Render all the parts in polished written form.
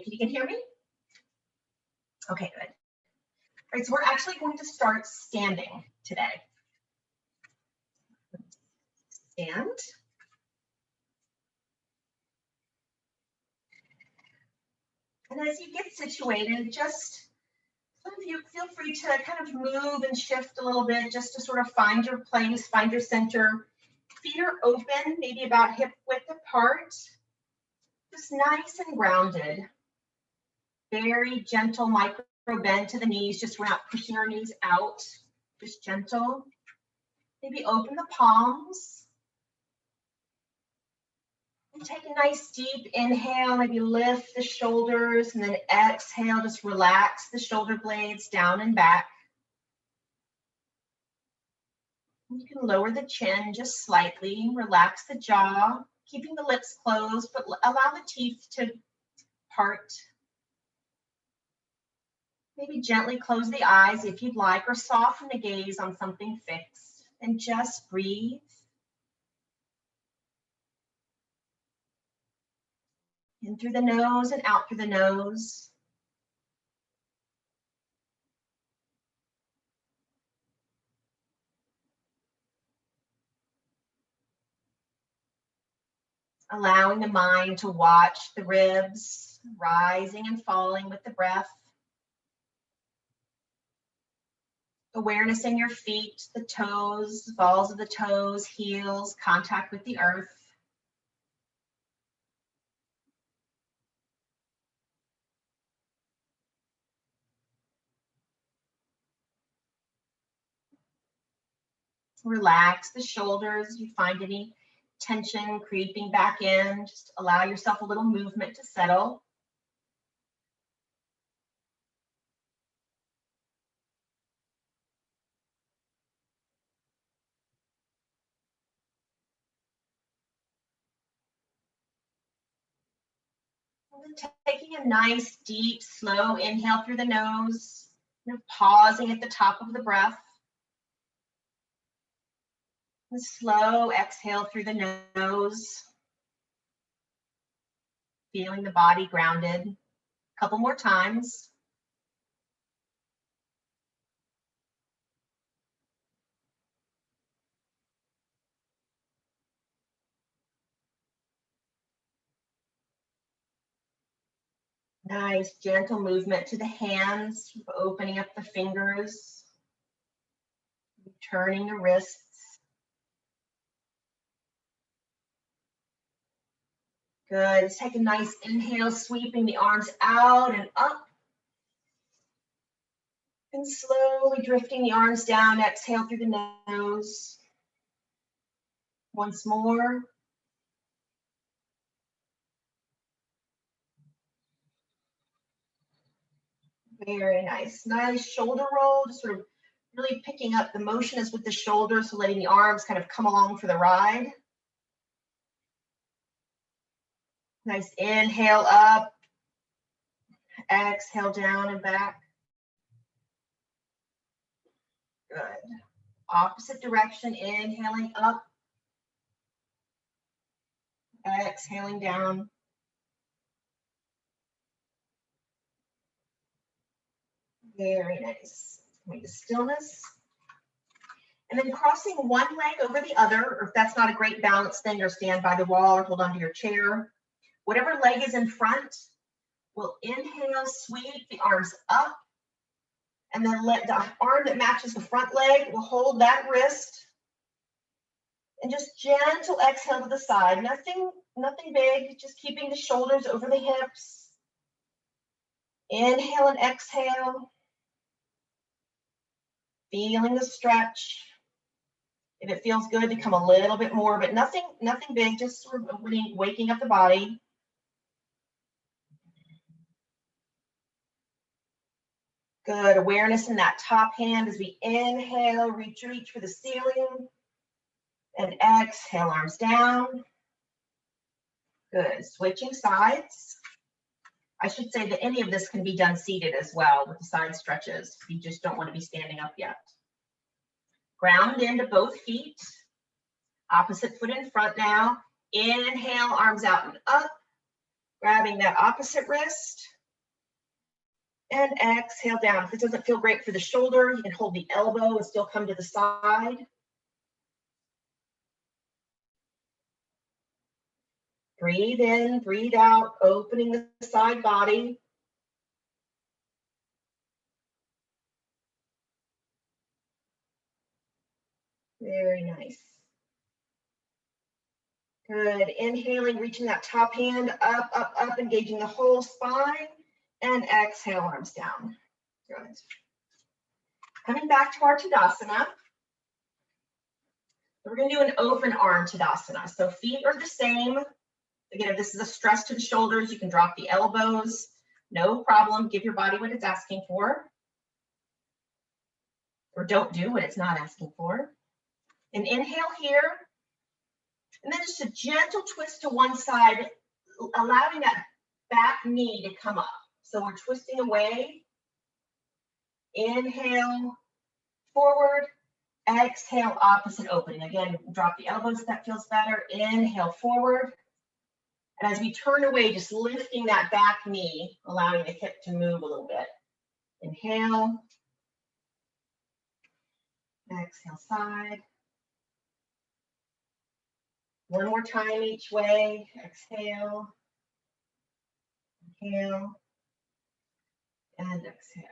if you can hear me. Okay, good. All right, so we're actually going to start standing today. Stand. And as you get situated, just some of you feel free to kind of move and shift a little bit just to sort of find your place, find your center. Feet are open, maybe about hip width apart. Just nice and grounded. Very gentle micro bend to the knees, just we're not pushing our knees out, just gentle. Maybe open the palms. And take a nice deep inhale, maybe lift the shoulders, and then exhale, just relax the shoulder blades down and back. You can lower the chin just slightly, relax the jaw, keeping the lips closed, but allow the teeth to part. Maybe gently close the eyes if you'd like, or soften the gaze on something fixed, and just breathe. In through the nose and out through the nose. Allowing the mind to watch the ribs rising and falling with the breath. Awareness in your feet, the toes, balls of the toes, heels, contact with the earth. Relax the shoulders. If you find any tension creeping back in, just allow yourself a little movement to settle. And then taking a nice, deep, slow inhale through the nose, and pausing at the top of the breath. And slow exhale through the nose, feeling the body grounded. A couple more times. Nice, gentle movement to the hands, opening up the fingers, turning the wrists. Good. Let's take a nice inhale, sweeping the arms out and up. And slowly drifting the arms down, exhale through the nose. Once more. Very nice. Nice shoulder roll, just sort of really picking up the motion is with the shoulders, so letting the arms kind of come along for the ride. Nice inhale up, exhale down and back. Good. Opposite direction, inhaling up, exhaling down. Very nice. Make the stillness. And then crossing one leg over the other, or if that's not a great balance thing, or stand by the wall or hold onto your chair. Whatever leg is in front, we'll inhale, sweep the arms up, and then let the arm that matches the front leg, we'll hold that wrist, and just gentle exhale to the side. Nothing big, just keeping the shoulders over the hips. Inhale and exhale. Feeling the stretch. If it feels good, to come a little bit more, but nothing big, just sort of waking up the body. Good. Awareness in that top hand as we inhale, reach for the ceiling. And exhale, arms down. Good. Switching sides. I should say that any of this can be done seated as well with the side stretches. You just don't want to be standing up yet. Ground into both feet. Opposite foot in front now. Inhale, arms out and up. Grabbing that opposite wrist. And exhale down. If it doesn't feel great for the shoulder, you can hold the elbow and still come to the side. Breathe in, breathe out, opening the side body. Very nice. Good. Inhaling, reaching that top hand up, up, up, engaging the whole spine. And exhale, arms down. Good. Coming back to our Tadasana. We're going to do an open arm Tadasana. So feet are the same. Again, if this is a stress to the shoulders, you can drop the elbows. No problem. Give your body what it's asking for. Or don't do what it's not asking for. And inhale here. And then just a gentle twist to one side, allowing that back knee to come up. So we're twisting away. Inhale, forward. Exhale, opposite opening. Again, drop the elbows if that feels better. Inhale, forward. And as we turn away, just lifting that back knee, allowing the hip to move a little bit. Inhale. Exhale, side. One more time each way. Exhale. Inhale. And exhale.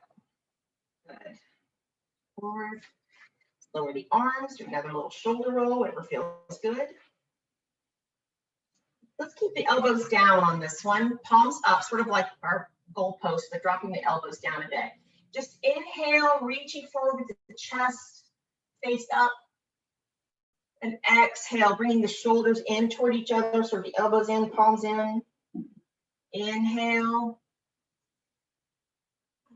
Good. Forward. Lower the arms. Do another little shoulder roll, whatever feels good. Let's keep the elbows down on this one. Palms up, sort of like our goalpost, but dropping the elbows down a bit. Just inhale, reaching forward with the chest, face up. And exhale, bringing the shoulders in toward each other, sort of the elbows in, palms in. Inhale.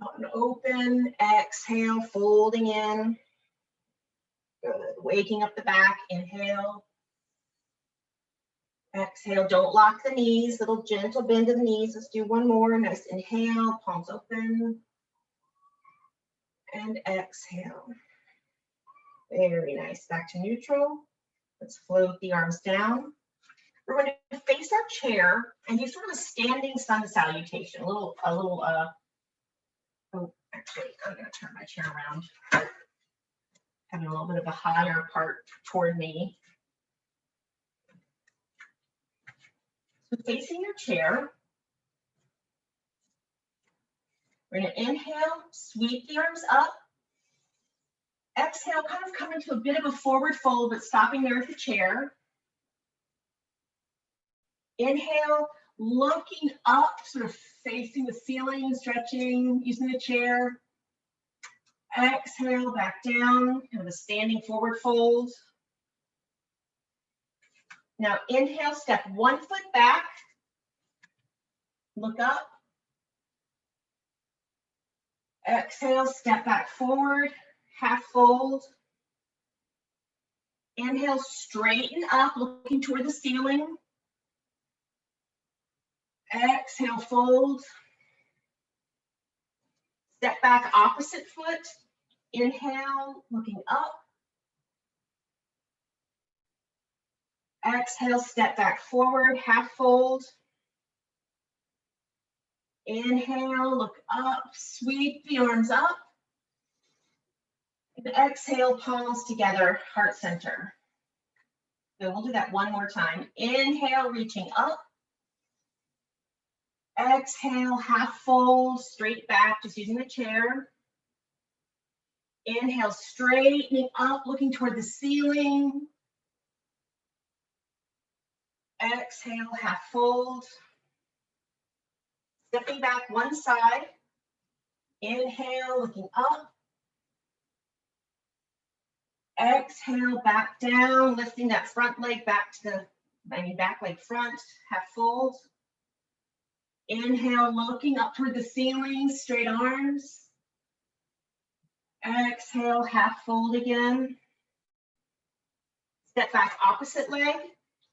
Out and open. Exhale, folding in. Good. Waking up the back. Inhale. Exhale. Don't lock the knees. Little gentle bend of the knees. Let's do one more. Nice inhale. Palms open. And exhale. Very nice. Back to neutral. Let's float the arms down. We're going to face our chair and do sort of a standing sun salutation. Oh, actually, I'm going to turn my chair around. Having a little bit of a higher part toward me. So facing your chair, we're going to inhale, sweep the arms up. Exhale, kind of come into a bit of a forward fold, but stopping there at the chair. Inhale, looking up, sort of facing the ceiling, stretching, using the chair. Exhale, back down, kind of a standing forward fold. Now inhale, step 1 foot back. Look up. Exhale, step back forward. Half fold. Inhale, straighten up, looking toward the ceiling. Exhale, fold. Step back, opposite foot. Inhale, looking up. Exhale, step back forward, half fold. Inhale, look up, sweep the arms up. And exhale, palms together, heart center. So we'll do that one more time. Inhale, reaching up. Exhale, half fold, straight back, just using the chair. Inhale, straightening up, looking toward the ceiling. Exhale, half fold. Stepping back one side. Inhale, looking up. Exhale, back down, lifting that front leg back to the, back leg front, half fold. Inhale, looking up toward the ceiling, straight arms. Exhale, half fold again. Step back, opposite leg.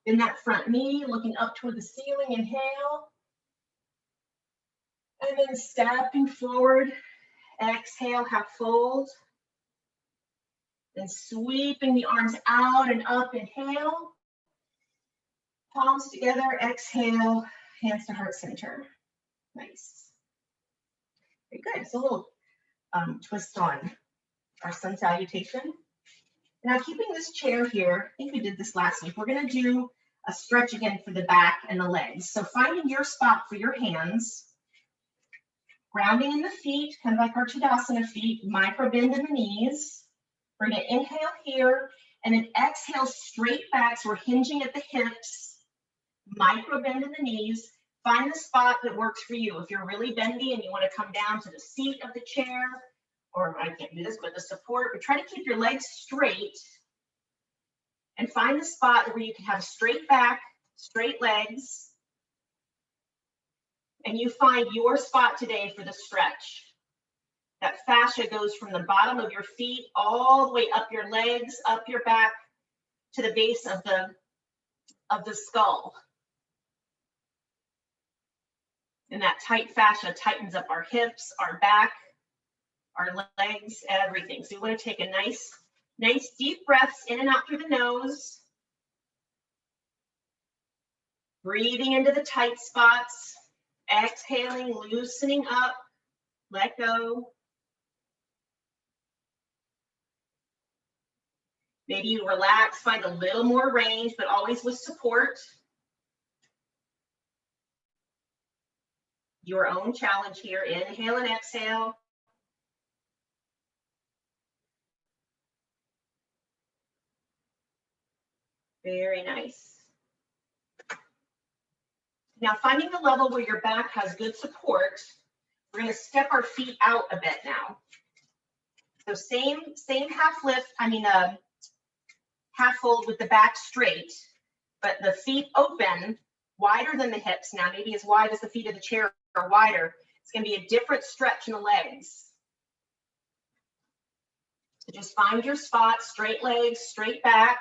Bend that front knee, looking up toward the ceiling, inhale. And then stepping forward, exhale, half fold. Then sweeping the arms out and up, inhale. Palms together, exhale, hands to heart center. Nice. Very good. It's a little twist on our sun salutation. Now, keeping this chair here, I think we did this last week. We're going to do a stretch again for the back and the legs. So finding your spot for your hands, grounding in the feet, kind of like our Tadasana feet, micro bend in the knees. We're going to inhale here and then exhale straight back. So we're hinging at the hips, micro bend in the knees. Find the spot that works for you. If you're really bendy and you want to come down to the seat of the chair, or I can't do this, but the support, but try to keep your legs straight and find the spot where you can have straight back, straight legs, and you find your spot today for the stretch. That fascia goes from the bottom of your feet all the way up your legs, up your back to the base of the skull. And that tight fascia tightens up our hips, our back, our legs, everything. So you want to take a nice deep breaths in and out through the nose. Breathing into the tight spots. Exhaling, loosening up. Let go. Maybe you relax, find a little more range, but always with support. Your own challenge here. Inhale and exhale. Very nice. Now finding the level where your back has good support, we're going to step our feet out a bit now. So same half lift, half fold with the back straight, but the feet open, wider than the hips now, maybe as wide as the feet of the chair or wider. It's going to be a different stretch in the legs. So just find your spot, straight legs, straight back.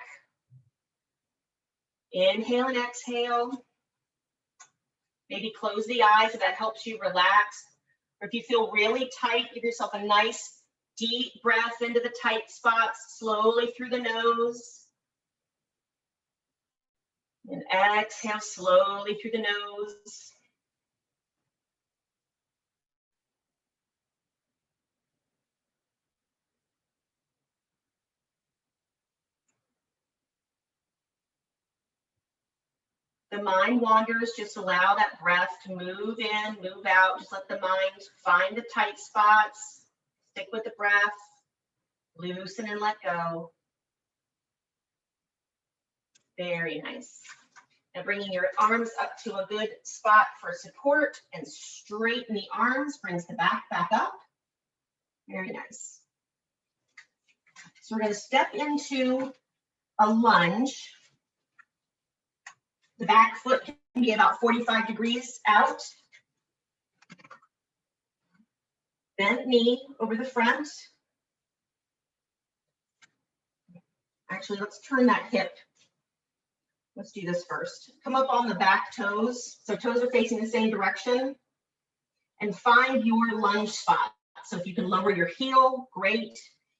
Inhale and exhale. Maybe close the eyes if that helps you relax. Or if you feel really tight, give yourself a nice deep breath into the tight spots, slowly through the nose. And exhale slowly through the nose. The mind wanders, just allow that breath to move in, move out. Just let the mind find the tight spots. Stick with the breath. Loosen and let go. Very nice. Now bringing your arms up to a good spot for support and straighten the arms, brings the back up. Very nice. So we're going to step into a lunge. The back foot can be about 45 degrees out. Bent knee over the front. Actually, let's turn that hip. Let's do this first. Come up on the back toes. So toes are facing the same direction. And find your lunge spot. So if you can lower your heel, great.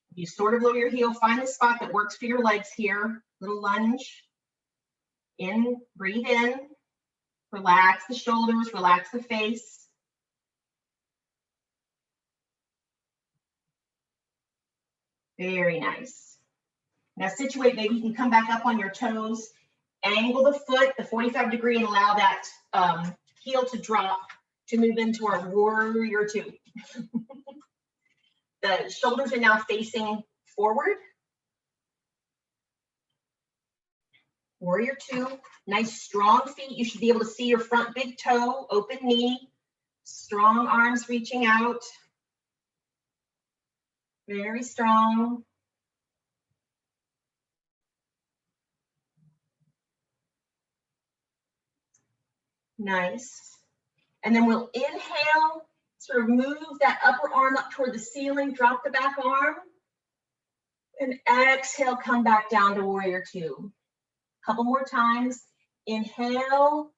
If you sort of lower your heel, find the spot that works for your legs here. Little lunge. In, breathe in. Relax the shoulders, relax the face. Very nice. Now situate, maybe you can come back up on your toes. Angle the foot, the 45 degree, and allow that heel to drop to move into our warrior two. The shoulders are now facing forward. Warrior two, nice strong feet. You should be able to see your front big toe, open knee, strong arms reaching out. Very strong. Nice. And then we'll inhale, sort of move that upper arm up toward the ceiling, drop the back arm. And exhale, come back down to warrior two. Couple more times. Inhale,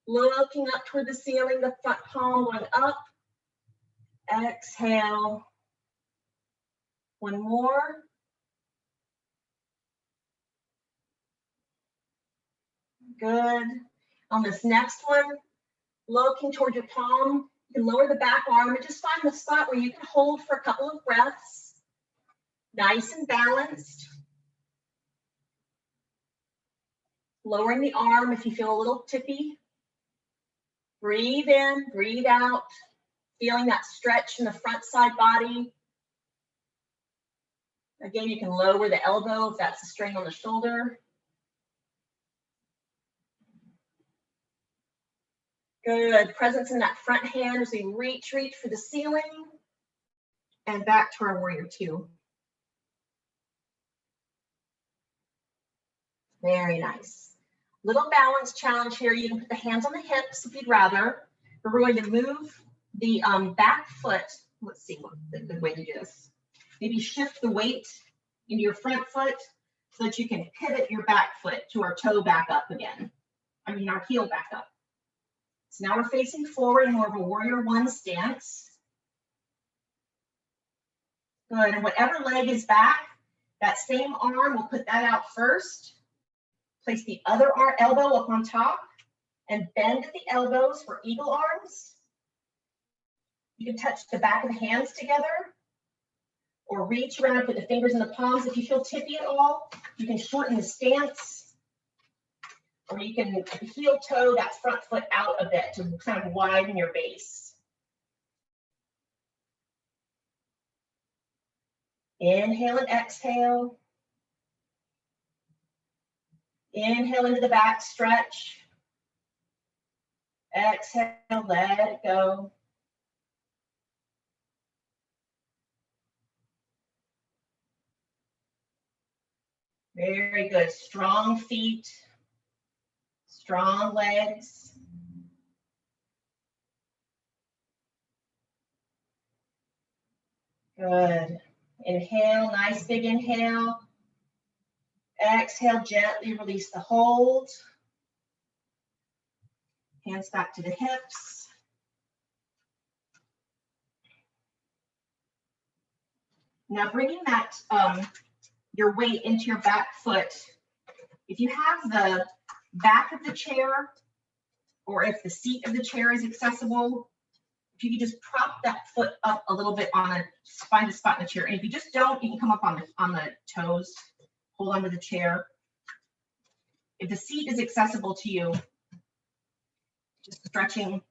looking up toward the ceiling, the front palm going up. Exhale. One more. Good. On this next one, Looking toward your palm, you can lower the back arm and just find the spot where you can hold for a couple of breaths. Nice and balanced. Lowering the arm if you feel a little tippy. Breathe in, breathe out. Feeling that stretch in the front side body. Again, you can lower the elbow if that's a strain on the shoulder. Good. Presence in that front hand as we reach for the ceiling. And back to our warrior two. Very nice. Little balance challenge here. You can put the hands on the hips if you'd rather. But we're going to move the back foot. Let's see what's a good way to do this. Maybe shift the weight into your front foot so that you can pivot your back foot to our toe back up again. I mean, our heel back up. So now we're facing forward in more of a warrior one stance. Good, and whatever leg is back, that same arm, we'll put that out first. Place the other elbow up on top and bend at the elbows for eagle arms. You can touch the back of the hands together or reach around and put the fingers in the palms. If you feel tippy at all, you can shorten the stance, or you can heel toe that front foot out a bit to kind of widen your base. Inhale and exhale. Inhale into the back stretch. Exhale, let it go. Very good. Strong feet, strong legs. Good. Inhale, nice big inhale. Exhale, gently release the hold. Hands back to the hips. Now bringing that your weight into your back foot. If you have the back of the chair, or if the seat of the chair is accessible, if you could just prop that foot up a little bit on find a spot in the chair. And if you just don't, you can come up on the toes, hold onto the chair. If the seat is accessible to you, just stretching,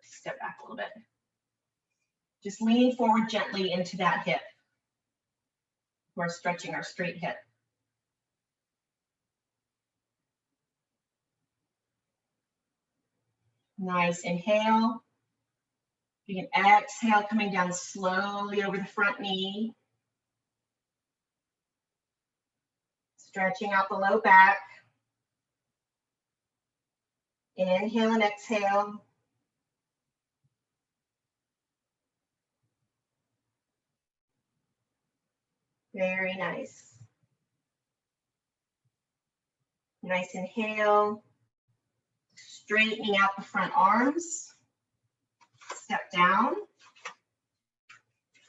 step back a little bit. Just leaning forward gently into that hip. We're stretching our straight hip. Nice, inhale. You can exhale, coming down slowly over the front knee. Stretching out the low back. Inhale and exhale. Very nice. Nice inhale. Straightening out the front arms. Step down.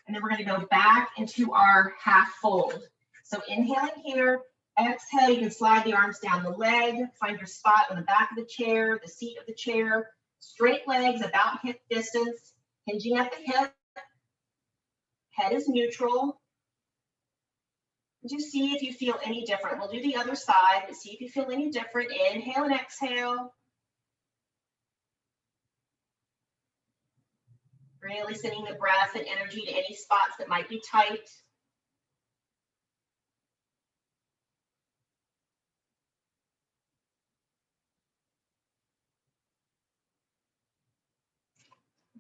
And then we're going to go back into our half fold. So inhaling here, exhale, you can slide the arms down the leg, find your spot on the back of the chair, the seat of the chair, straight legs about hip distance, hinging at the hip. Head is neutral. Just see if you feel any different. We'll do the other side, but see if you feel any different. Inhale and exhale. Really sending the breath and energy to any spots that might be tight.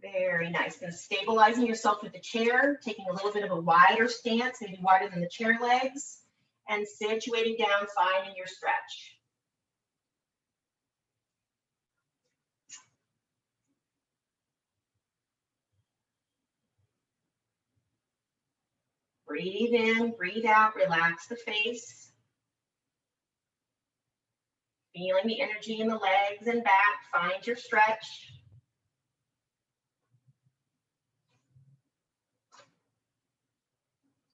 Very nice. Then stabilizing yourself with the chair, taking a little bit of a wider stance, maybe wider than the chair legs, and situating down, finding your stretch. Breathe in, breathe out, relax the face. Feeling the energy in the legs and back, find your stretch.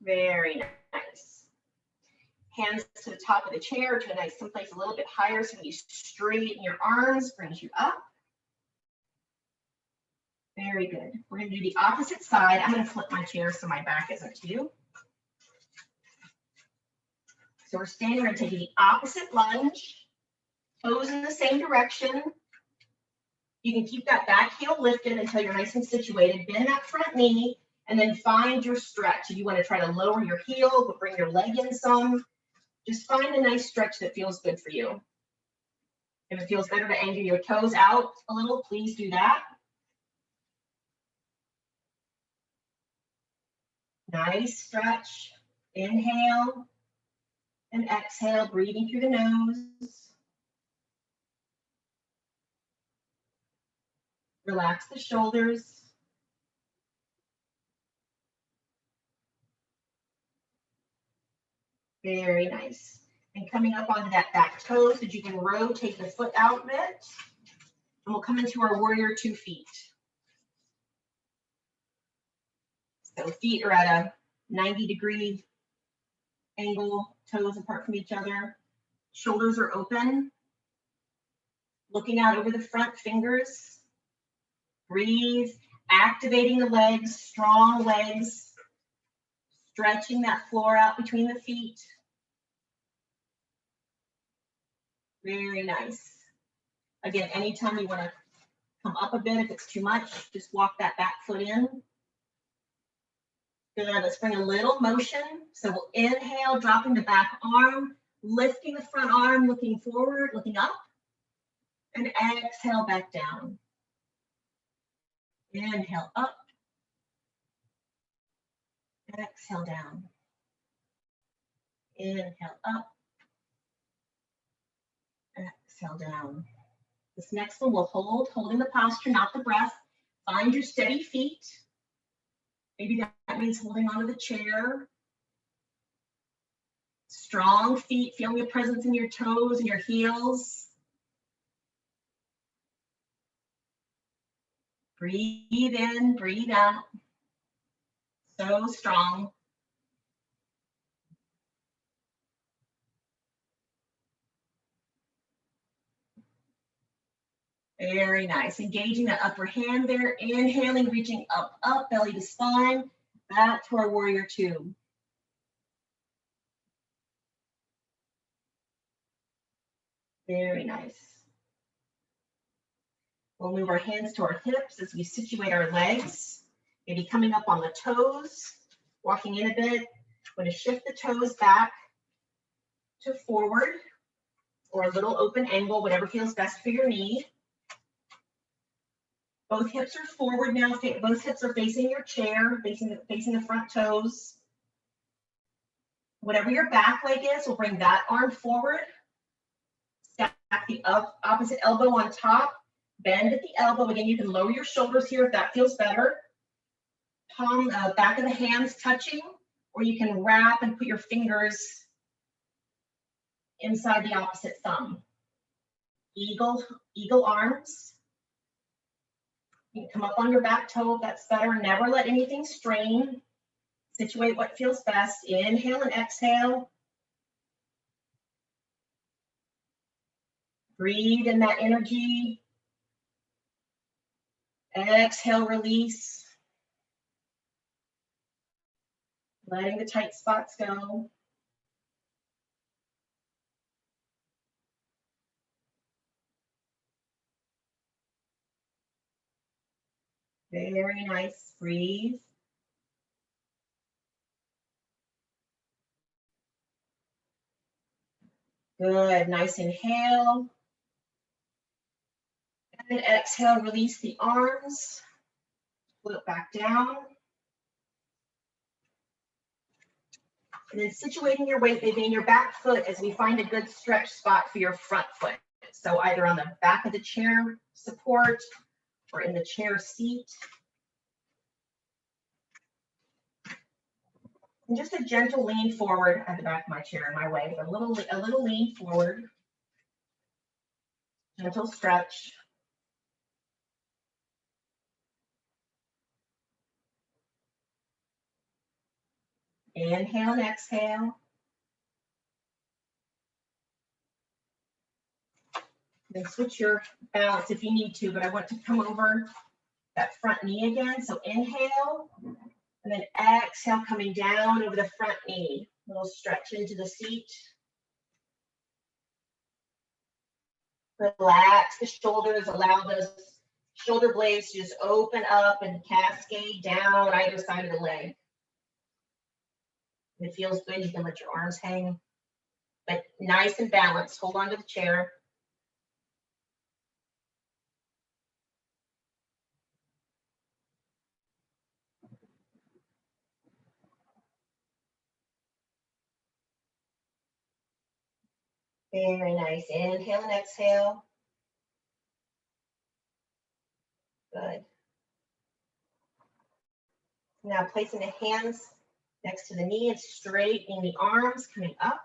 Very nice. Hands to the top of the chair to a nice someplace a little bit higher, so when you straighten your arms, brings you up. Very good. We're going to do the opposite side. I'm going to flip my chair so my back isn't to you. So we're standing, we're going to take the opposite lunge, toes in the same direction. You can keep that back heel lifted until you're nice and situated. Bend that front knee and then find your stretch. If you want to try to lower your heel, but bring your leg in some, just find a nice stretch that feels good for you. If it feels better to angle your toes out a little, please do that. Nice stretch. Inhale and exhale, breathing through the nose. Relax the shoulders. Very nice. And coming up onto that back toe so that you can rotate the foot out a bit. And we'll come into our warrior 2 feet. So feet are at a 90-degree angle, toes apart from each other. Shoulders are open. Looking out over the front, fingers. Breathe, activating the legs, strong legs. Stretching that floor out between the feet. Very nice. Again, anytime you want to come up a bit, if it's too much, just walk that back foot in. Good, let's bring a little motion. So we'll inhale, dropping the back arm, lifting the front arm, looking forward, looking up, and exhale back down. Inhale up, exhale down. Inhale up, exhale down. This next one we'll hold, holding the posture, not the breath. Find your steady feet. Maybe that means holding onto the chair. Strong feet, feeling the presence in your toes and your heels. Breathe in, breathe out. So strong. Very nice. Engaging that upper hand there. Inhaling, reaching up, up, belly to spine. Back to our warrior 2. Very nice. We'll move our hands to our hips as we situate our legs. Maybe coming up on the toes, walking in a bit. We're going to shift the toes back to forward or a little open angle, whatever feels best for your knee. Both hips are forward now. Both hips are facing your chair, facing the front toes. Whatever your back leg is, we'll bring that arm forward. Stack the opposite elbow on top. Bend at the elbow. Again, you can lower your shoulders here if that feels better. Palm, back of the hands touching, or you can wrap and put your fingers inside the opposite thumb. Eagle arms. You can come up on your back toe if that's better. Never let anything strain. Situate what feels best. Inhale and exhale. Breathe in that energy. Exhale, release. Letting the tight spots go. Very nice. Breathe. Good. Nice inhale. And exhale, release the arms. Flip back down. And then situating your weight maybe in your back foot as we find a good stretch spot for your front foot. So either on the back of the chair support or in the chair seat. And just a gentle lean forward at the back of my chair in my way. A little lean forward. Gentle stretch. Inhale and exhale. Then switch your balance if you need to, but I want to come over that front knee again. So inhale, and then exhale, coming down over the front knee. A little stretch into the seat. Relax the shoulders, allow those shoulder blades to just open up and cascade down either side of the leg. If it feels good, you can let your arms hang, but nice and balanced. Hold on to the chair. Very nice. Inhale and exhale. Good. Now placing the hands next to the knee and straightening the arms, coming up.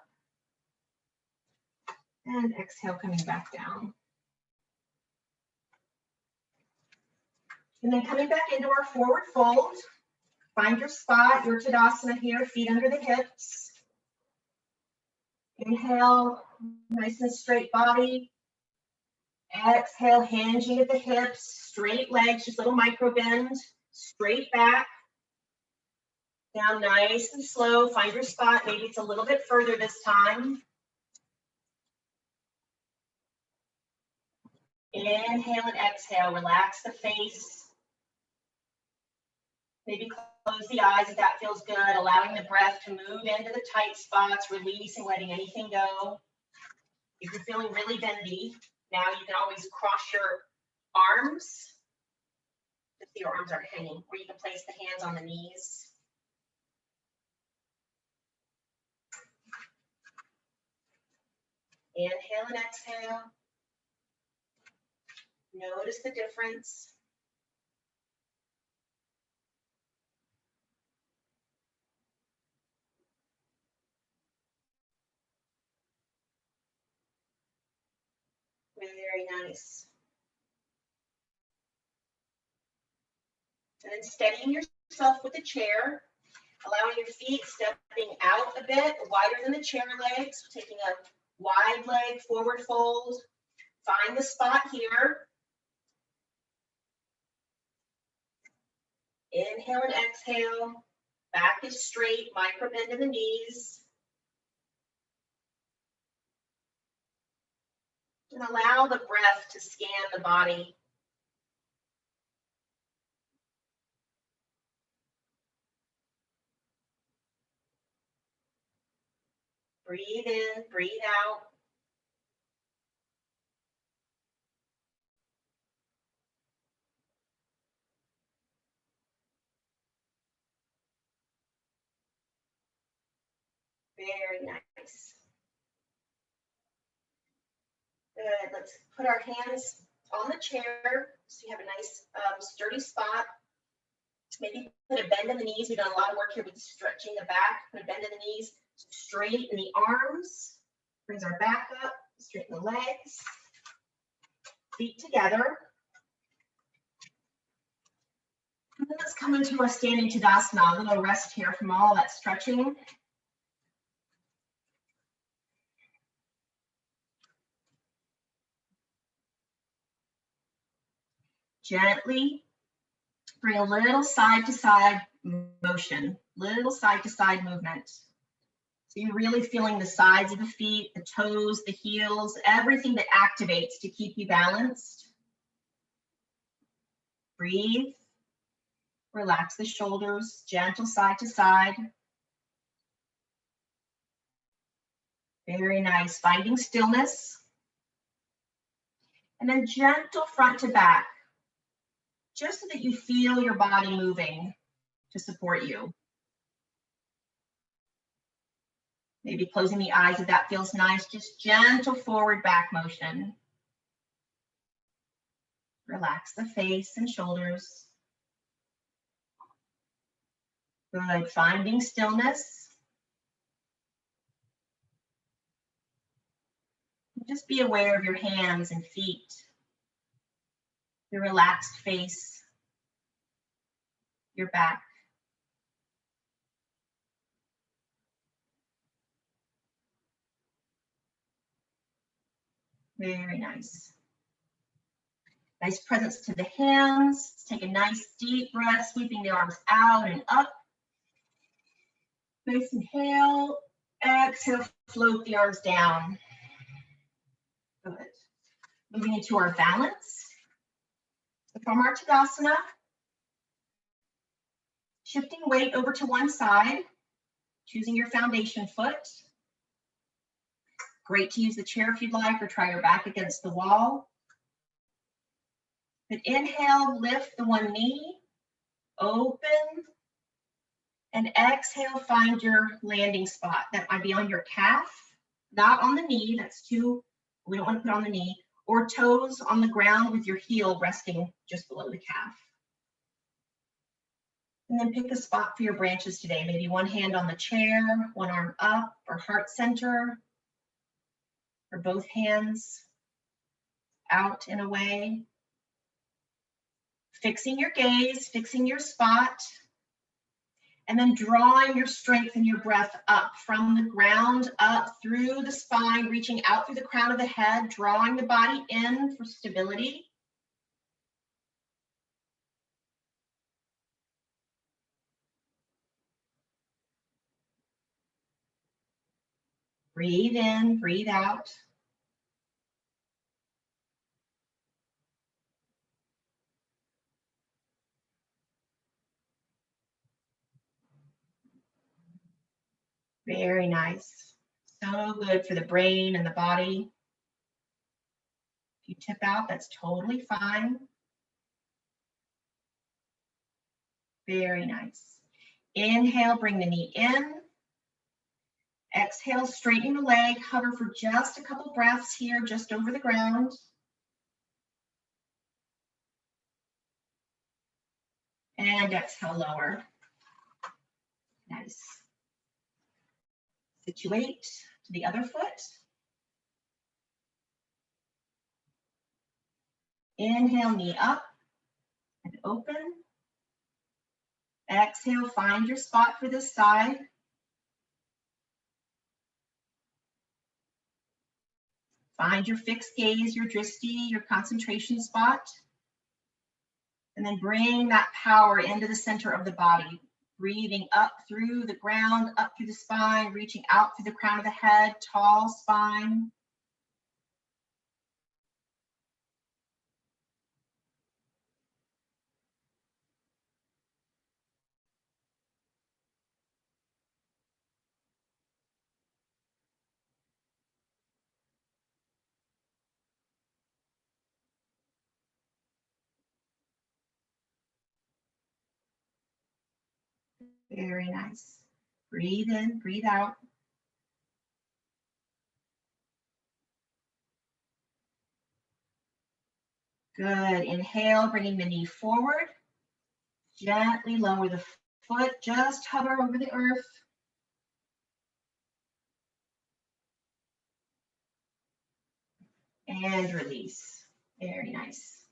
And exhale, coming back down. And then coming back into our forward fold. Find your spot, your Tadasana here, feet under the hips. Inhale, nice and straight body. Exhale, hinging at the hips, straight legs, just a little micro bend, straight back. Down nice and slow, find your spot. Maybe it's a little bit further this time. Inhale and exhale, relax the face. Maybe close the eyes if that feels good, allowing the breath to move into the tight spots, releasing, letting anything go. If you're feeling really bendy, now you can always cross your arms. Just so your arms aren't hanging, or you can place the hands on the knees. Inhale and exhale. Notice the difference. Very nice. And then steadying yourself with the chair, allowing your feet stepping out a bit, wider than the chair legs, taking a wide leg forward fold. Find the spot here. Inhale and exhale. Back is straight, micro bend in the knees. And allow the breath to scan the body. Breathe in, breathe out. Very nice. Good. Let's put our hands on the chair so you have a nice sturdy spot. Maybe put a bend in the knees. We've done a lot of work here with stretching the back. Put a bend in the knees, straighten the arms, brings our back up, straighten the legs, feet together. And then let's come into a standing Tadasana, a little rest here from all that stretching. Gently bring a little side to side motion, little side to side movement. So you're really feeling the sides of the feet, the toes, the heels, everything that activates to keep you balanced. Breathe. Relax the shoulders, gentle side to side. Very nice. Finding stillness. And then gentle front to back, just so that you feel your body moving to support you. Maybe closing the eyes if that feels nice, just gentle forward back motion. Relax the face and shoulders. Good, finding stillness. Just be aware of your hands and feet, your relaxed face, your back. Very nice. Nice presence to the hands. Take a nice deep breath, sweeping the arms out and up. Nice inhale. Exhale, float the arms down. Good. Moving into our balance. So from our Tadasana, shifting weight over to one side, choosing your foundation foot. Great to use the chair if you'd like, or try your back against the wall. But inhale, lift the one knee, open, and exhale, find your landing spot. That might be on your calf, not on the knee, that's too, we don't want to put on the knee, or toes on the ground with your heel resting just below the calf. And then pick a spot for your branches today. Maybe one hand on the chair, one arm up, or heart center, or both hands out and away. Fixing your gaze, fixing your spot, and then drawing your strength and your breath up from the ground, up through the spine, reaching out through the crown of the head, drawing the body in for stability. Breathe in, breathe out. Very nice. So good for the brain and the body. If you tip out, that's totally fine. Very nice. Inhale, bring the knee in. Exhale, straighten the leg, hover for just a couple breaths here, just over the ground. And exhale, lower. Nice. Situate to the other foot. Inhale, knee up and open. Exhale, find your spot for this side. Find your fixed gaze, your drishti, your concentration spot. And then bring that power into the center of the body. Breathing up through the ground, up through the spine, reaching out through the crown of the head, tall spine. Very nice. Breathe in, breathe out. Good. Inhale, bringing the knee forward. Gently lower the foot, just hover over the earth. And release. Very nice.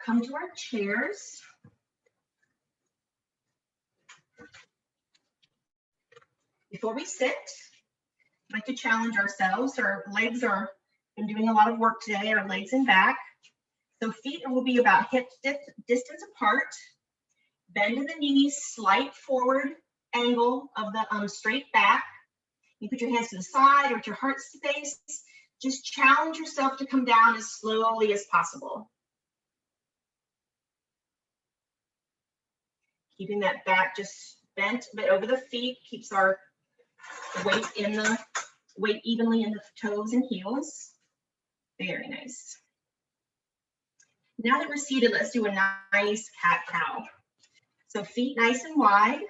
Come to our chairs. Before we sit, I'd like to challenge ourselves. Our legs are been doing a lot of work today, our legs and back. So feet will be about hip distance apart. Bend in the knees, slight forward angle of the straight back. You put your hands to the side or at your heart space. Just challenge yourself to come down as slowly as possible. Keeping that back just bent a bit over the feet, keeps our weight evenly in the toes and heels. Very nice. Now that we're seated, let's do a nice cat-cow. So feet nice and wide,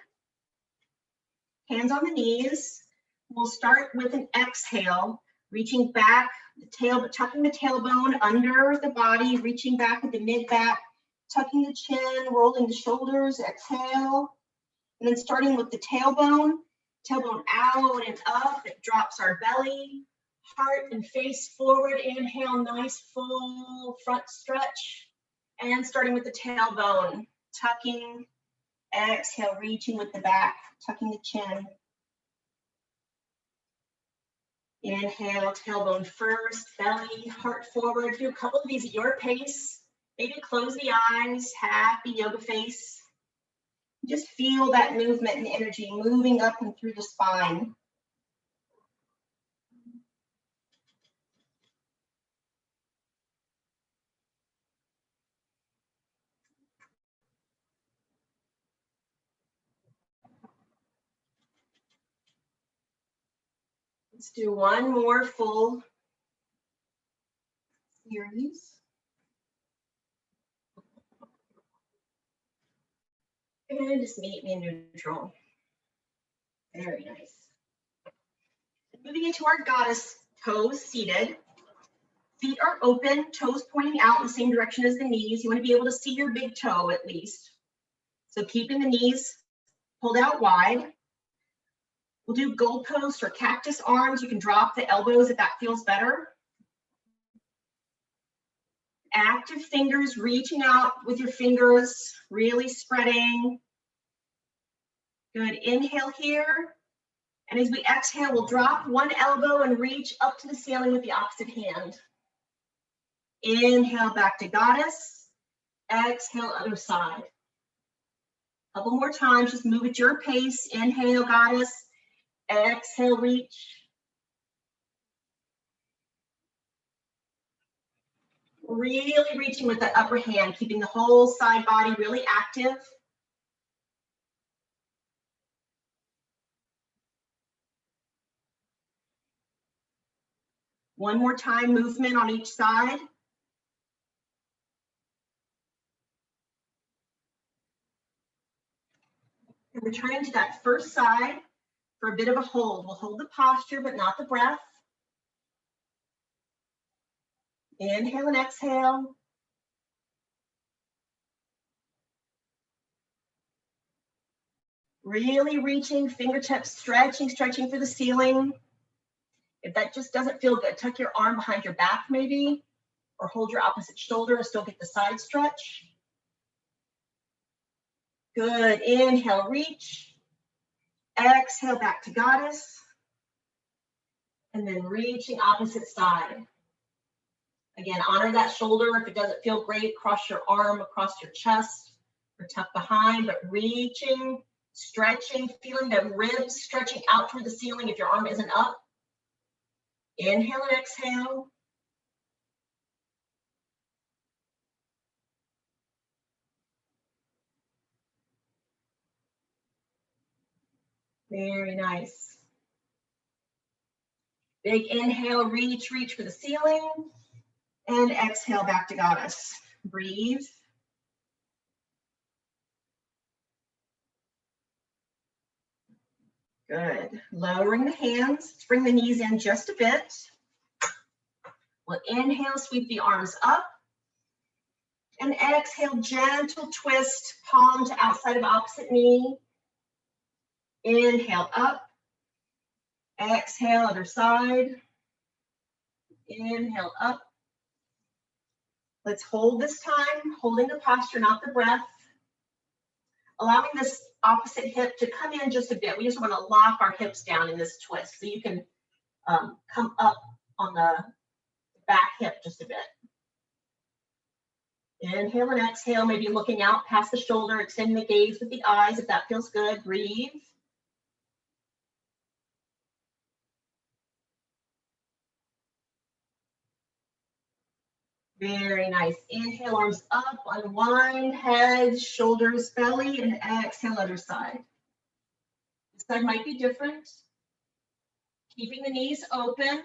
hands on the knees. We'll start with an exhale, reaching back, tucking the tailbone under the body, reaching back at the mid-back, tucking the chin, rolling the shoulders, exhale. And then starting with the tailbone out and up, it drops our belly, heart and face forward, inhale, nice full front stretch. And starting with the tailbone, tucking, exhale, reaching with the back, tucking the chin. Inhale, tailbone first, belly, heart forward. Do a couple of these at your pace. Maybe close the eyes, happy yoga face. Just feel that movement and energy moving up and through the spine. Let's do one more full series. And just meet me in neutral. Very nice. Moving into our goddess pose, seated. Feet are open, toes pointing out in the same direction as the knees. You want to be able to see your big toe at least. So keeping the knees pulled out wide. We'll do goalpost or cactus arms. You can drop the elbows if that feels better. Active fingers, reaching out with your fingers, really spreading. Good, inhale here. And as we exhale, we'll drop one elbow and reach up to the ceiling with the opposite hand. Inhale back to goddess. Exhale, other side. A couple more times, just move at your pace. Inhale, goddess. Exhale, reach. Really reaching with that upper hand, keeping the whole side body really active. One more time, movement on each side. And returning to that first side for a bit of a hold. We'll hold the posture, but not the breath. Inhale and exhale. Really reaching, fingertips stretching for the ceiling. If that just doesn't feel good, tuck your arm behind your back maybe, or hold your opposite shoulder to still get the side stretch. Good, inhale, reach. Exhale, back to goddess. And then reaching opposite side. Again, honor that shoulder. If it doesn't feel great, cross your arm across your chest or tuck behind, but reaching, stretching, feeling the ribs stretching out toward the ceiling if your arm isn't up. Inhale and exhale. Very nice. Big inhale, reach for the ceiling. And exhale back to goddess. Breathe. Good. Lowering the hands. Let's bring the knees in just a bit. We'll inhale, sweep the arms up. And exhale, gentle twist, palm to outside of opposite knee. Inhale up. Exhale, other side. Inhale up. Let's hold this time, holding the posture, not the breath. Allowing this opposite hip to come in just a bit. We just want to lock our hips down in this twist. So you can come up on the back hip just a bit. Inhale and exhale, maybe looking out past the shoulder, extending the gaze with the eyes if that feels good. Breathe. Very nice. Inhale, arms up, unwind, head, shoulders, belly, and exhale, other side. This side might be different. Keeping the knees open.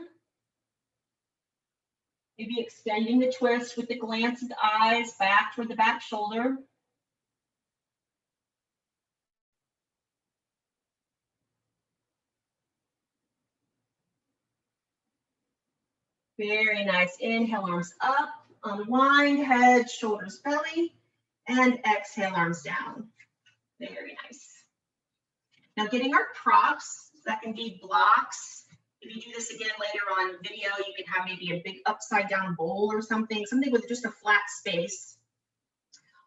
Maybe extending the twist with the glance of the eyes back toward the back shoulder. Very nice. Inhale, arms up, unwind, head, shoulders, belly, and exhale, arms down. Very nice. Now getting our props, that can be blocks. If you do this again later on video, you can have maybe a big upside down bowl or something with just a flat space.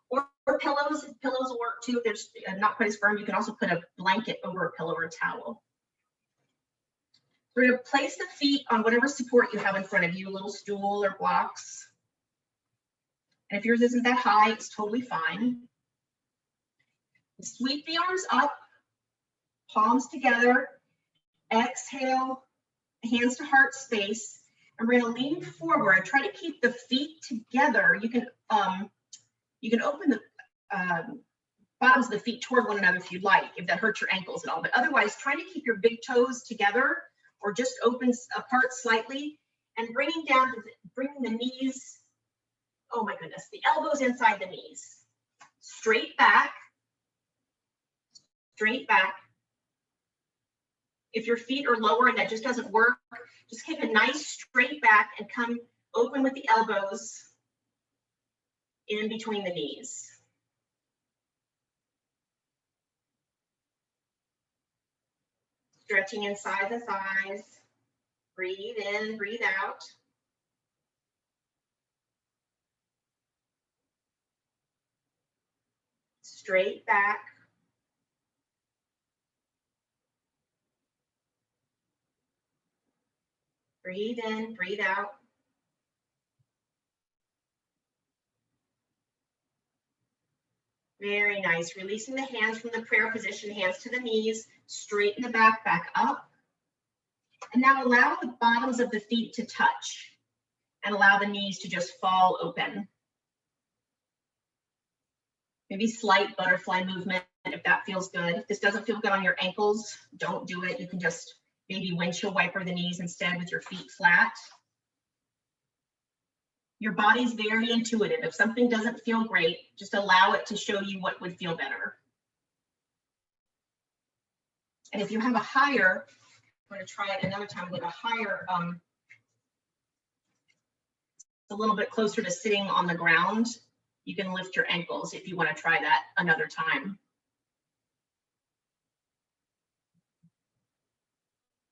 Or pillows, pillows will work too. If they're not quite as firm, you can also put a blanket over a pillow or a towel. We're going to place the feet on whatever support you have in front of you, a little stool or blocks. And if yours isn't that high, it's totally fine. Sweep the arms up, palms together. Exhale, hands to heart space. And we're going to lean forward. Try to keep the feet together. You can open the bottoms of the feet toward one another if you'd like, if that hurts your ankles at all. But otherwise, try to keep your big toes together or just open apart slightly, and bringing the knees, oh my goodness, the elbows inside the knees. Straight back, straight back. If your feet are lower and that just doesn't work, just take a nice straight back and come open with the elbows in between the knees. Stretching inside the thighs. Breathe in, breathe out. Straight back. Breathe in, breathe out. Very nice. Releasing the hands from the prayer position, hands to the knees, straighten the back up. And now allow the bottoms of the feet to touch and allow the knees to just fall open. Maybe slight butterfly movement if that feels good. If this doesn't feel good on your ankles, don't do it. You can just maybe windshield wiper the knees instead with your feet flat. Your body's very intuitive. If something doesn't feel great, just allow it to show you what would feel better. And if you have a higher, I'm going to try it another time with a higher, a little bit closer to sitting on the ground, you can lift your ankles if you want to try that another time.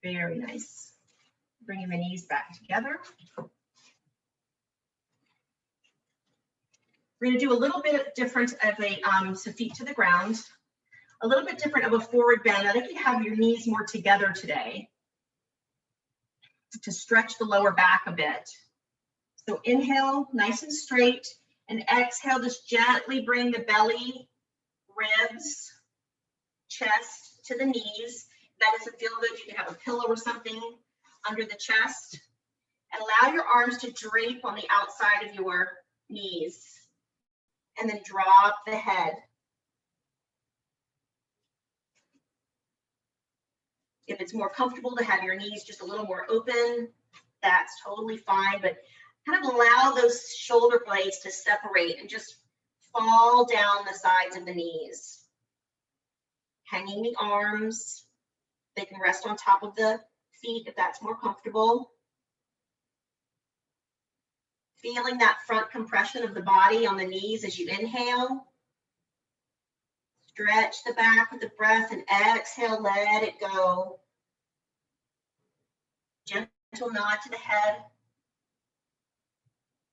Very nice. Bringing the knees back together. We're going to do a little bit different of a, so feet to the ground, a little bit different of a forward bend. I think you have your knees more together today to stretch the lower back a bit. So inhale, nice and straight, and exhale, just gently bring the belly, ribs, chest to the knees. If that doesn't feel good, you can have a pillow or something under the chest, and allow your arms to drape on the outside of your knees. And then drop the head. If it's more comfortable to have your knees just a little more open, that's totally fine, but kind of allow those shoulder blades to separate and just fall down the sides of the knees. Hanging the arms, they can rest on top of the feet if that's more comfortable. Feeling that front compression of the body on the knees as you inhale. Stretch the back with the breath and exhale, let it go. Gentle nod to the head.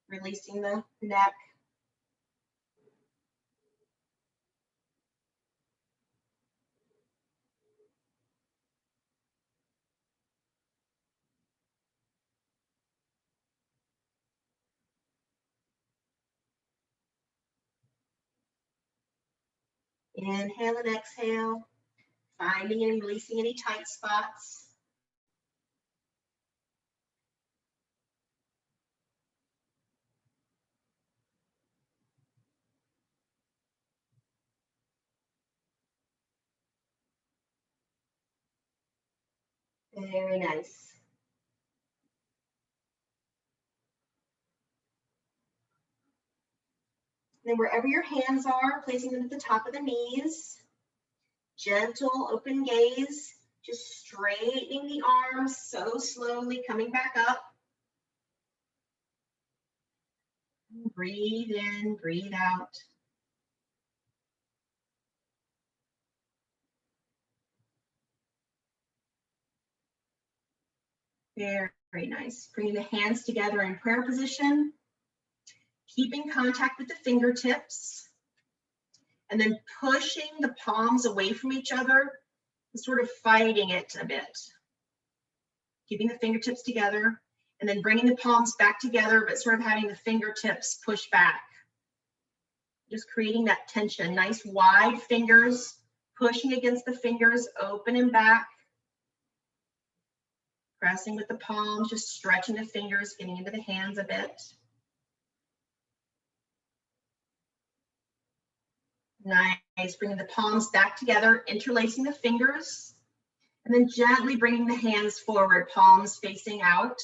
Releasing the neck. Inhale and exhale, finding and releasing any tight spots. Very nice. Then wherever your hands are, placing them at the top of the knees. Gentle open gaze, just straightening the arms so slowly, coming back up. Breathe in, breathe out. Very, very nice. Bringing the hands together in prayer position. Keeping contact with the fingertips. And then pushing the palms away from each other and sort of fighting it a bit. keeping the fingertips together, and then bringing the palms back together, but sort of having the fingertips push back. Just creating that tension, nice wide fingers, pushing against the fingers, open and back. Pressing with the palms, just stretching the fingers, getting into the hands a bit. Nice, bringing the palms back together, interlacing the fingers, and then gently bringing the hands forward, palms facing out.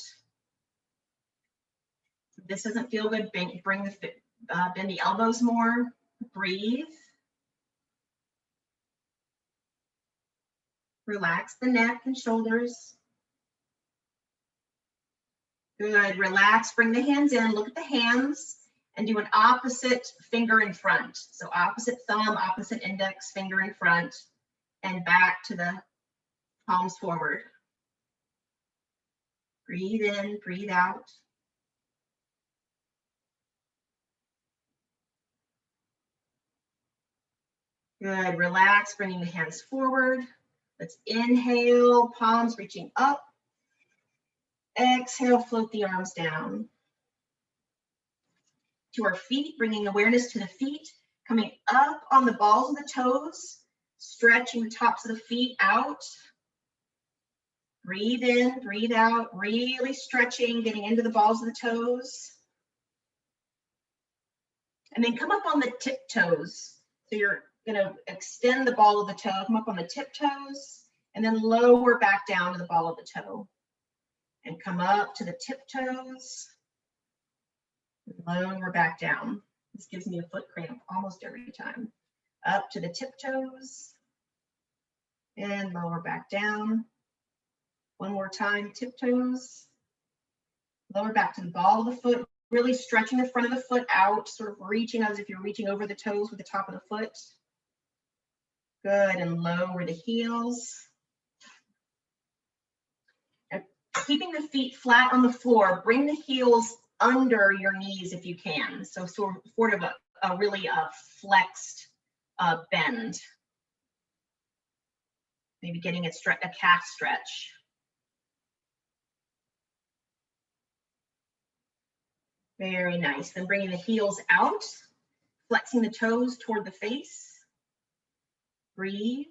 If this doesn't feel good, bend the elbows more, breathe. Relax the neck and shoulders. Good, relax, bring the hands in, look at the hands, and do an opposite finger in front. So opposite thumb, opposite index finger in front, and back to the palms forward. Breathe in, breathe out. Good, relax, bringing the hands forward. Let's inhale, palms reaching up. Exhale, float the arms down. To our feet, bringing awareness to the feet, coming up on the balls of the toes, stretching the tops of the feet out. Breathe in, breathe out, really stretching, getting into the balls of the toes. And then come up on the tiptoes. So you're gonna extend the ball of the toe, come up on the tiptoes, and then lower back down to the ball of the toe. And come up to the tiptoes, lower back down. This gives me a foot cramp almost every time. Up to the tiptoes, and lower back down. One more time, tiptoes, lower back to the ball of the foot, really stretching the front of the foot out, sort of reaching as if you're reaching over the toes with the top of the foot. Good, and lower the heels. And keeping the feet flat on the floor, bring the heels under your knees if you can. So sort of a really flexed bend. Maybe getting a calf stretch. Very nice. Then bringing the heels out, flexing the toes toward the face. Breathe.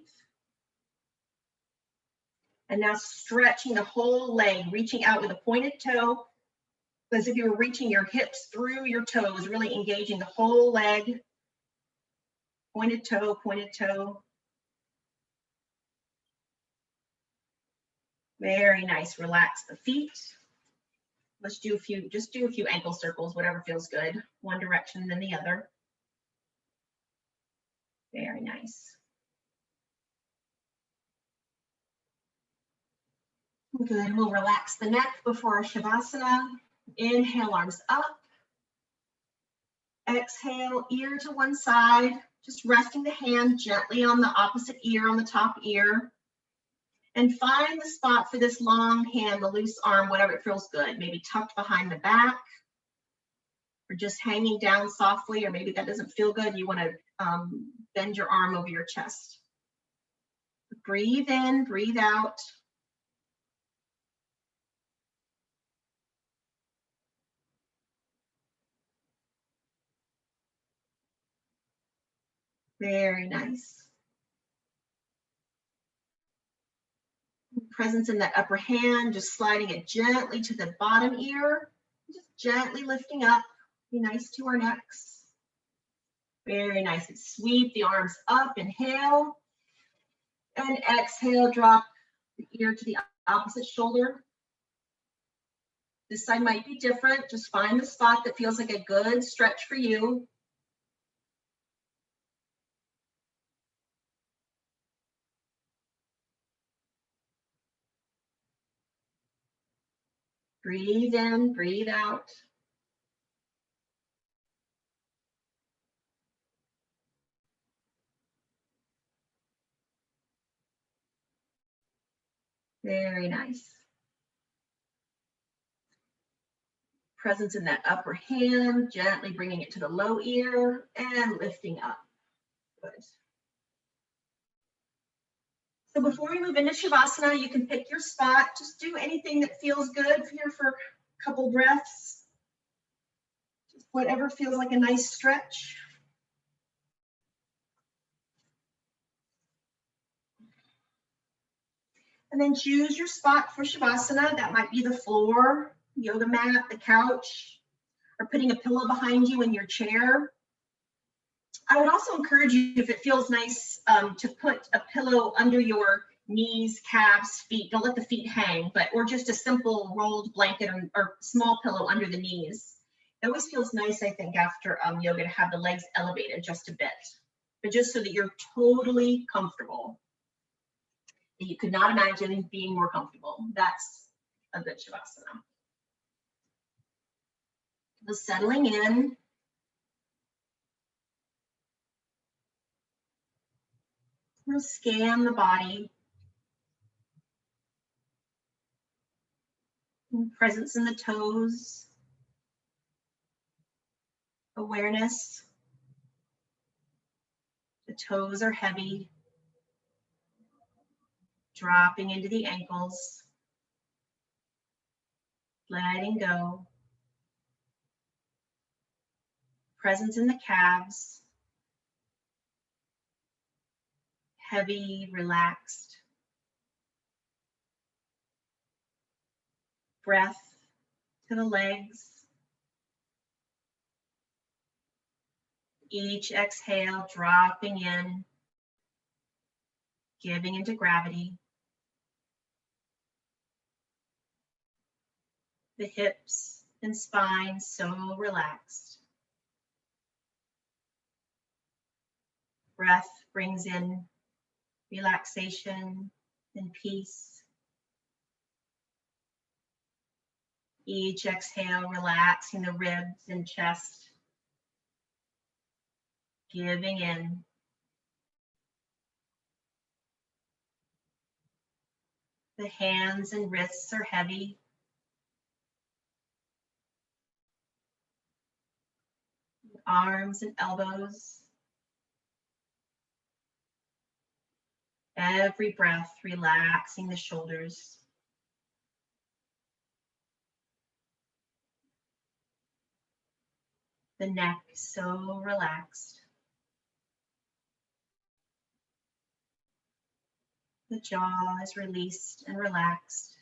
And now stretching the whole leg, reaching out with a pointed toe, as if you were reaching your hips through your toes, really engaging the whole leg. Pointed toe, pointed toe. Very nice. Relax the feet. Let's do just do a few ankle circles, whatever feels good. One direction, then the other. Very nice. Good, we'll relax the neck before our Shavasana. Inhale, arms up. Exhale, ear to one side, just resting the hand gently on the opposite ear, on the top ear. And find the spot for this long hand, the loose arm, whatever it feels good. Maybe tucked behind the back, or just hanging down softly, or maybe that doesn't feel good. You want to bend your arm over your chest. Breathe in, breathe out. Very nice. Presence in that upper hand, just sliding it gently to the bottom ear, just gently lifting up. Be nice to our necks. Very nice. And sweep the arms up, inhale. And exhale, drop the ear to the opposite shoulder. This side might be different. Just find the spot that feels like a good stretch for you. Breathe in, breathe out. Very nice. Presence in that upper hand, gently bringing it to the low ear and lifting up. Good. So before we move into Shavasana, you can pick your spot. Just do anything that feels good here for a couple breaths. Just whatever feels like a nice stretch. And then choose your spot for Shavasana. That might be the floor, yoga mat, the couch, or putting a pillow behind you in your chair. I would also encourage you, if it feels nice, to put a pillow under your knees, calves, feet. Don't let the feet hang, or just a simple rolled blanket or small pillow under the knees. It always feels nice, I think, after yoga to have the legs elevated just a bit, but just so that you're totally comfortable. You could not imagine being more comfortable. That's a good Shavasana. The settling in. We'll scan the body. Presence in the toes. Awareness. The toes are heavy. Dropping into the ankles. Letting go. Presence in the calves. Heavy, relaxed. Breath to the legs. Each exhale, dropping in, giving into gravity. The hips and spine so relaxed. Breath brings in relaxation and peace. Each exhale, relaxing the ribs and chest. Giving in. The hands and wrists are heavy. Arms and elbows. Every breath, relaxing the shoulders. The neck so relaxed. The jaw is released and relaxed.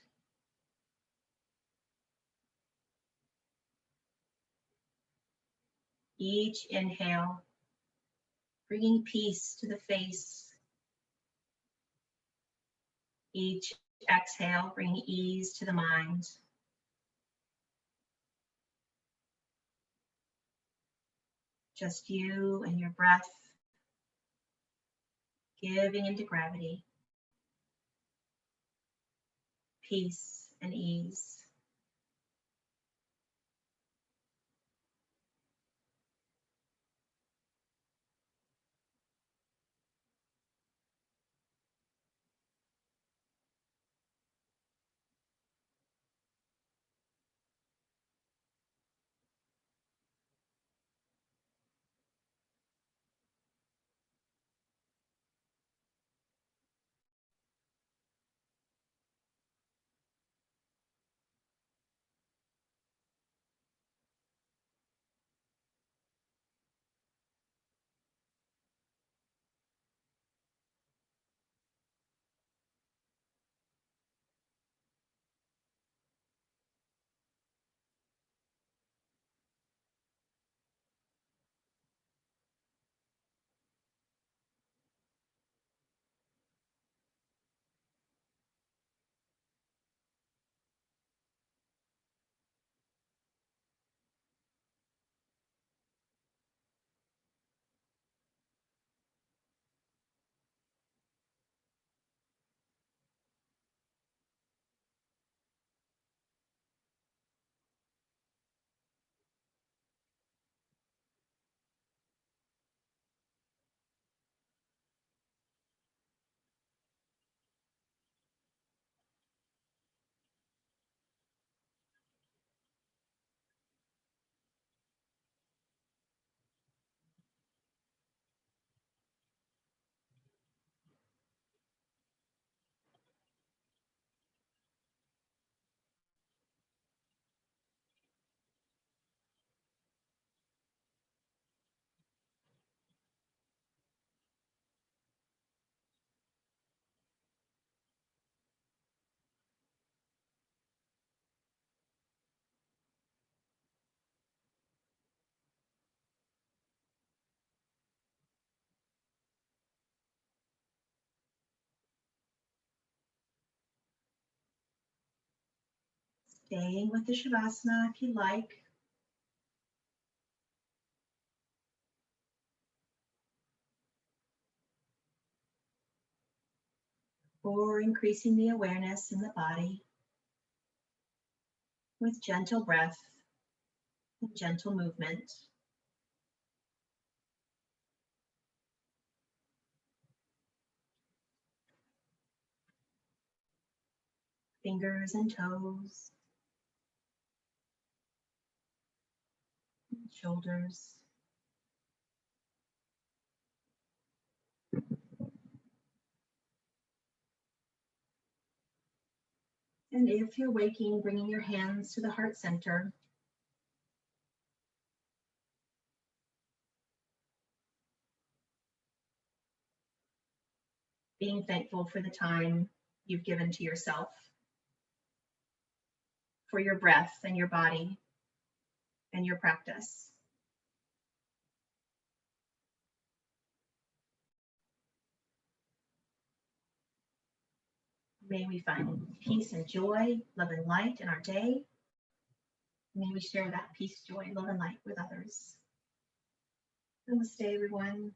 Each inhale, bringing peace to the face. Each exhale, bringing ease to the mind. Just you and your breath, giving into gravity, peace and ease. Staying with the Shavasana if you like. Or increasing the awareness in the body with gentle breath and gentle movement. Fingers and toes, and shoulders. And if you're waking, bringing your hands to the heart center. Being thankful for the time you've given to yourself, for your breath and your body and your practice. May we find peace and joy, love and light in our day. May we share that peace, joy, love, and light with others. Namaste, everyone.